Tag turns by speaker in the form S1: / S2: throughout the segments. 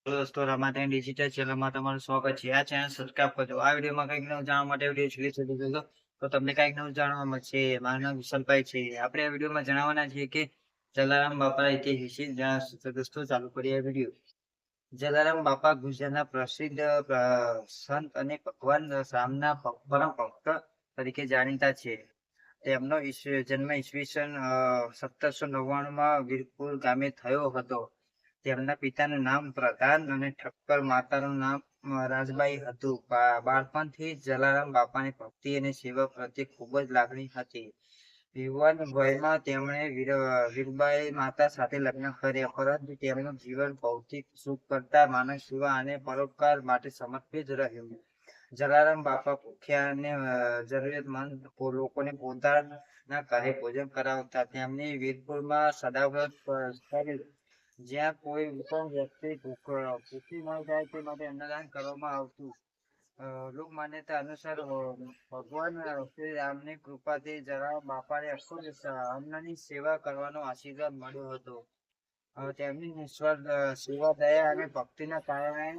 S1: દોસ્તો રમાતે ડિજિટલ ચેનલમાં તમારું સ્વાગત છે. આ ચેનલ સબસ્ક્રાઇબ કરજો. આ વિડીયોમાં કંઈક નવું જાણવા માટે વિડીયો છેલ્લે સુધી જોજો તો તમને કંઈક નવું જાણવા મળશે. મારું નામ વિશાલભાઈ છે. આપણે આ વિડીયોમાં જણાવવાના છીએ કે જલારામ બાપાના ઇતિહાસ વિશે જણાવશું. તો દોસ્તો ચાલુ કરીએ આ વિડીયો. જલારામ બાપા ગુજરાતના પ્રસિદ્ધ સંત અને ભગવાન રામના પરમ ભક્ત તરીકે જાણીતા છે. તેમનો જન્મ ઈસવીસન 1799 વીરપુર ગામે થયો હતો. તેમના પિતાનું નામ પ્રધાન અને ઠક્કર માતાનું નામ રાજબાઈ હતું. બાળપણથી જલારામ બાપાની ભક્તિ અને સેવા પ્રત્યે ખૂબ જ લાગણી હતી. યુવાન વયમાં તેમણે વીરબાઈ માતા સાથે લગ્ન કર્યા, પરંતુ તેમનું જીવન ભૌતિક સુખ કરતા માનવ સેવા અને પરોપકાર માટે સમર્પિત રહ્યું. જલારામ બાપા ભૂખ્યા અને જરૂરિયાતમંદ લોકોને પોતાના ઘરે ભોજન કરાવતા. તેમની વીરપુરમાં સદાવ્રત કરેલ, જ્યાં કોઈ પણ વ્યક્તિ ભૂખી ન જાય તે માટે અન્નદાન કરવામાં આવતું. લોક માન્યતા અનુસાર ભગવાન શ્રી રામની કૃપાથી જલારામ બાપાને અખંડ અન્નની સેવા કરવાનો આશીર્વાદ મળ્યો હતો. તેમની નિસ્વાર્થ સેવા, દયા અને ભક્તિના કારણે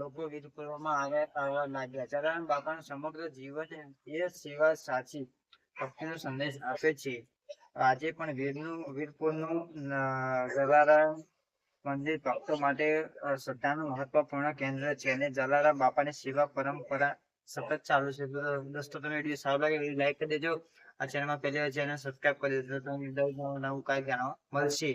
S1: લોકો વીરપુરમાં આવવા લાગ્યા. જલારામ બાપાનું સમગ્ર જીવન એ સેવા, સાચી ભક્તિનો સંદેશ આપે છે. આજે પણ વીરપુરનું જલારામ મંદિર ભક્તો માટે શ્રદ્ધાનું મહત્વપૂર્ણ કેન્દ્ર છે અને જલારામ બાપાની સેવા પરંપરા સતત ચાલુ છે. દોસ્તો, તમે વિડીયો સારો લાગે વિડીયો લાઈક કરી દેજો. આ ચેનલમાં પહેલી વાર ચેનલ સબસ્ક્રાઇબ કરી દેજો. તો નવું કાંઈ જાણવા મળશે.